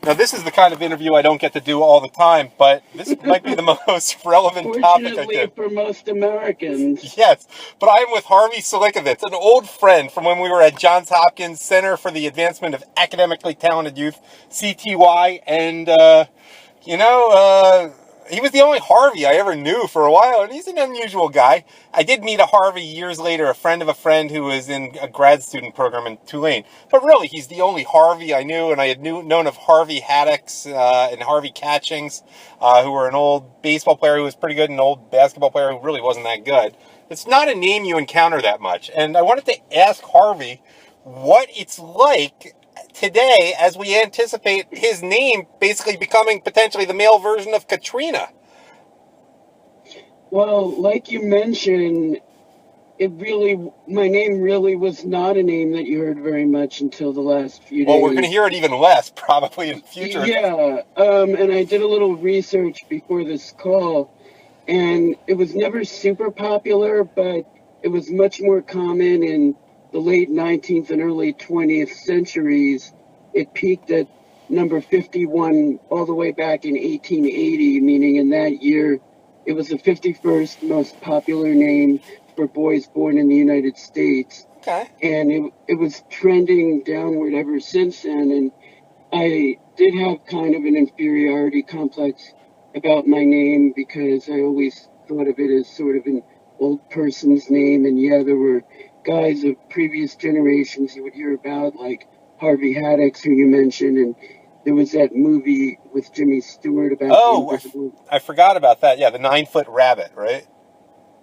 Now, this is the kind of interview I don't get to do all the time, but this might be the most relevant topic I Fortunately do. for most Americans. Yes, but I'm with Harvey Silikovitz, an old friend from when we were at Johns Hopkins Center for the Advancement of Academically Talented Youth, CTY, and, he was the only Harvey I ever knew for a while, and he's an unusual guy. I did meet a Harvey years later, a friend of a friend who was in a grad student program in Tulane. But really, he's the only Harvey I knew, and I had known of Harvey Haddocks and Harvey Catchings, who were an old baseball player who was pretty good and an old basketball player who really wasn't that good. It's not a name you encounter that much. And I wanted to ask Harvey what it's like today as we anticipate his name basically becoming potentially the male version of Katrina. Well, like you mentioned, my name really was not a name that you heard very much until the last few days. Well, we're going to hear it even less probably in the future. Yeah, and I did a little research before this call, and it was never super popular, but it was much more common in the late 19th and early 20th centuries. It peaked at number 51 all the way back in 1880, meaning in that year it was the 51st most popular name for boys born in the United States. Okay. And it was trending downward ever since then. And I did have kind of an inferiority complex about my name because I always thought of it as sort of an old person's name. And yeah, there were guys of previous generations you would hear about, like Harvey Haddocks, who you mentioned, and there was that movie with Jimmy Stewart about the invisible... I forgot about that. Yeah, the 9-foot rabbit, right?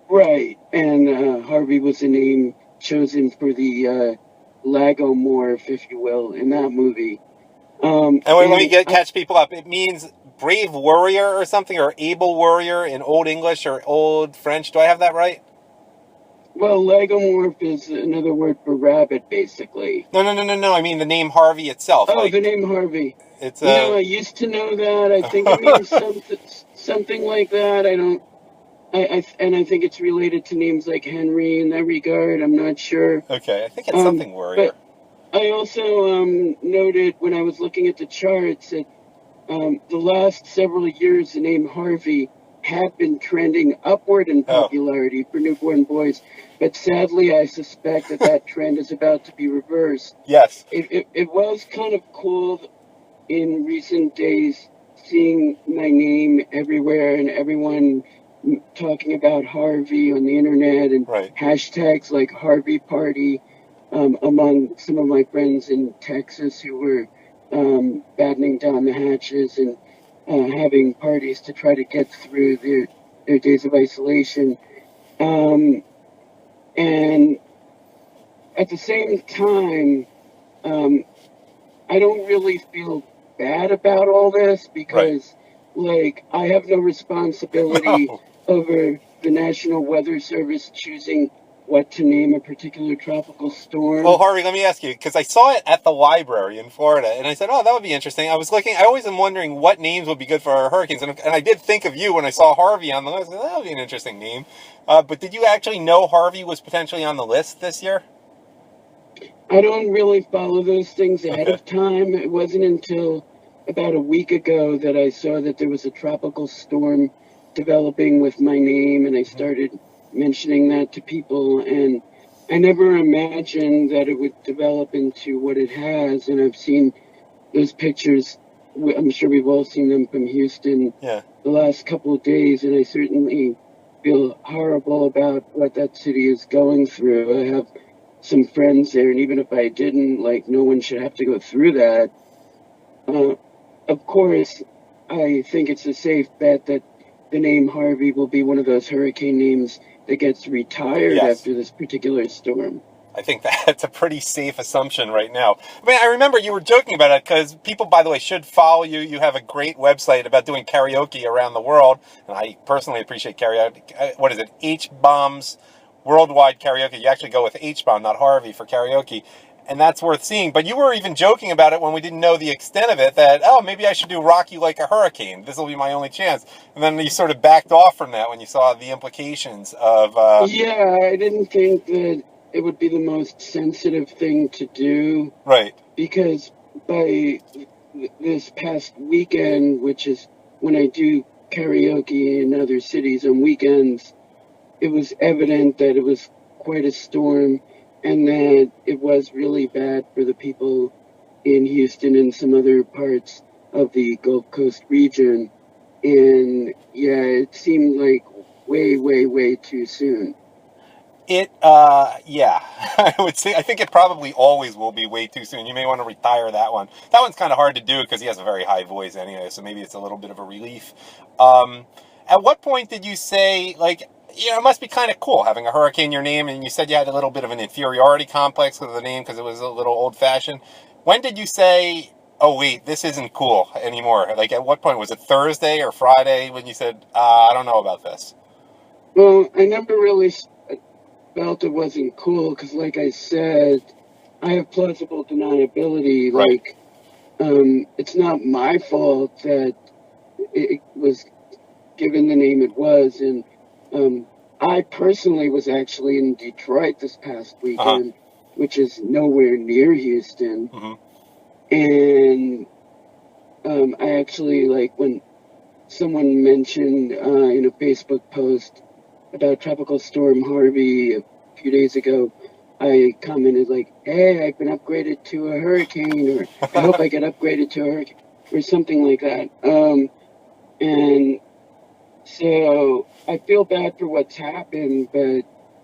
Right, and Harvey was a name chosen for the lagomorph, if you will, in that movie. And let me catch people up. It means brave warrior or something, or able warrior in Old English or Old French. Do I have that right? Well, lagomorph is another word for rabbit, basically. No. I mean the name Harvey itself. Oh, the name Harvey. It's I used to know that. I think it means something like that. I think it's related to names like Henry in that regard. I'm not sure. Okay, I think it's something warrior. But I also noted when I was looking at the charts that the last several years the name Harvey had been trending upward in popularity for newborn boys, but sadly I suspect that trend is about to be reversed. Yes. It was kind of cool in recent days seeing my name everywhere and everyone talking about Harvey on the internet and hashtags like Harvey Party among some of my friends in Texas who were battening down the hatches and having parties to try to get through their days of isolation. And at the same time, I don't really feel bad about all this because, I have no responsibility over the National Weather Service choosing what to name a particular tropical storm. Well, Harvey, let me ask you, because I saw it at the library in Florida, and I said, that would be interesting. I always am wondering what names would be good for our hurricanes, and I did think of you when I saw Harvey on the list. That would be an interesting name. But did you actually know Harvey was potentially on the list this year? I don't really follow those things ahead of time. It wasn't until about a week ago that I saw that there was a tropical storm developing with my name, and I started mentioning that to people, and I never imagined that it would develop into what it has. And I've seen those pictures, I'm sure we've all seen them from Houston the last couple of days, and I certainly feel horrible about what that city is going through. I have some friends there, and even if I didn't, no one should have to go through that. Of course, I think it's a safe bet that the name Harvey will be one of those hurricane names that gets retired after this particular storm. I think that's a pretty safe assumption right now. I mean, I remember you were joking about it because people, by the way, should follow you. You have a great website about doing karaoke around the world, and I personally appreciate karaoke. What is it? H-Bombs Worldwide Karaoke. You actually go with H-Bomb, not Harvey, for karaoke. And that's worth seeing. But you were even joking about it when we didn't know the extent of it, that, maybe I should do Rock You Like a Hurricane. This will be my only chance. And then you sort of backed off from that when you saw the implications of... Yeah, I didn't think that it would be the most sensitive thing to do. Right. Because by this past weekend, which is when I do karaoke in other cities on weekends, it was evident that it was quite a storm and that it was really bad for the people in Houston and some other parts of the Gulf Coast region. And yeah, it seemed like way, way, way too soon. Yeah, I would say, I think it probably always will be way too soon. You may want to retire that one. That one's kind of hard to do because he has a very high voice anyway, so maybe it's a little bit of a relief. At what point did you say, like, it must be kind of cool having a hurricane in your name, and you said you had a little bit of an inferiority complex with the name because it was a little old-fashioned. When did you say, oh, wait, this isn't cool anymore? Like, at what point? Was it Thursday or Friday when you said, I don't know about this? Well, I never really felt it wasn't cool because, like I said, I have plausible deniability. Right. Like, it's not my fault that it was given the name it was. And I personally was actually in Detroit this past weekend, which is nowhere near Houston. And I actually, like, when someone mentioned in a Facebook post about Tropical Storm Harvey a few days ago, I commented like, hey, I've been upgraded to a hurricane, or I hope I get upgraded to a hurricane, or something like that. And so I feel bad for what's happened, but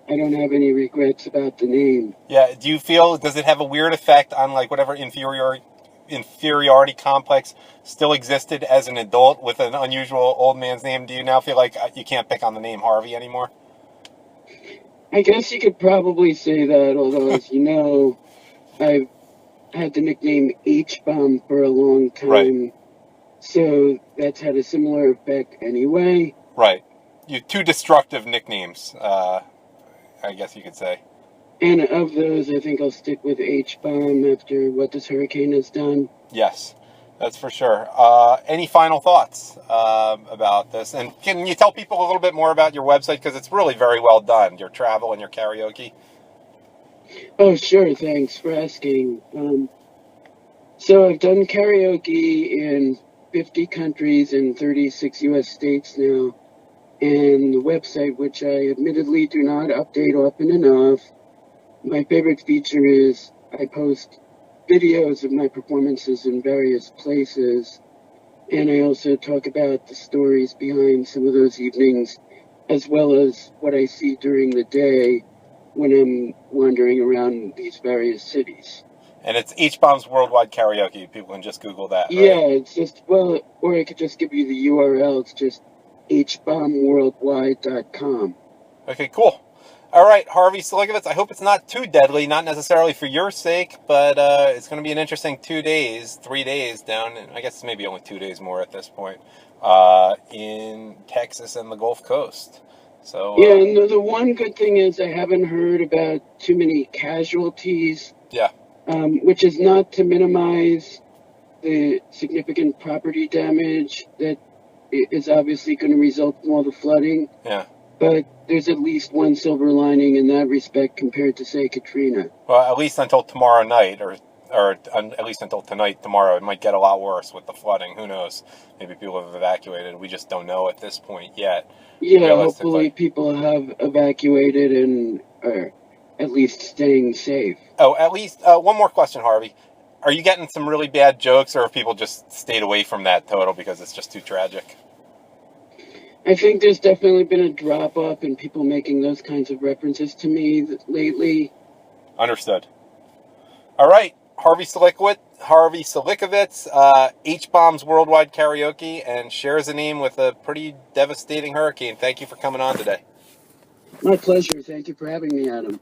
I don't have any regrets about the name. Yeah, do you feel, does it have a weird effect on, like, whatever inferiority complex still existed as an adult with an unusual old man's name? Do you now feel like you can't pick on the name Harvey anymore? I guess you could probably say that, although, as you know, I've had the nickname H-Bomb for a long time. Right. So that's had a similar effect anyway. Right. You have two destructive nicknames, I guess you could say. And of those, I think I'll stick with H-Bomb after what this hurricane has done. Yes, that's for sure. Any final thoughts about this? And can you tell people a little bit more about your website? Because it's really very well done, your travel and your karaoke. Oh, sure. Thanks for asking. So I've done karaoke in 50 countries and 36 U.S. states now. And the website, which I admittedly do not update often enough, my favorite feature is I post videos of my performances in various places, and I also talk about the stories behind some of those evenings, as well as what I see during the day when I'm wandering around these various cities. And it's H-Bomb's Worldwide Karaoke. People can just Google that, right? Yeah, it's just, well, or I could just give you the URL. It's just hbombworldwide.com. Okay, cool. All right, Harvey Silikovitz, I hope it's not too deadly, not necessarily for your sake, but it's going to be an interesting 3 days down, and I guess maybe only 2 days more at this point, in Texas and the Gulf Coast. So yeah, and the one good thing is I haven't heard about too many casualties. Yeah. Which is not to minimize the significant property damage that is obviously going to result from all the flooding. Yeah. But there's at least one silver lining in that respect compared to, say, Katrina. Well, at least until tomorrow night, or at least until tonight, tomorrow, it might get a lot worse with the flooding. Who knows? Maybe people have evacuated. We just don't know at this point yet. Yeah, hopefully people have evacuated and are at least staying safe. Oh, at least, one more question, Harvey. Are you getting some really bad jokes, or have people just stayed away from that total because it's just too tragic? I think there's definitely been a drop-off in people making those kinds of references to me lately. Understood. All right, Harvey Silikovitz, H-Bomb's Worldwide Karaoke, and shares a name with a pretty devastating hurricane. Thank you for coming on today. My pleasure. Thank you for having me, Adam.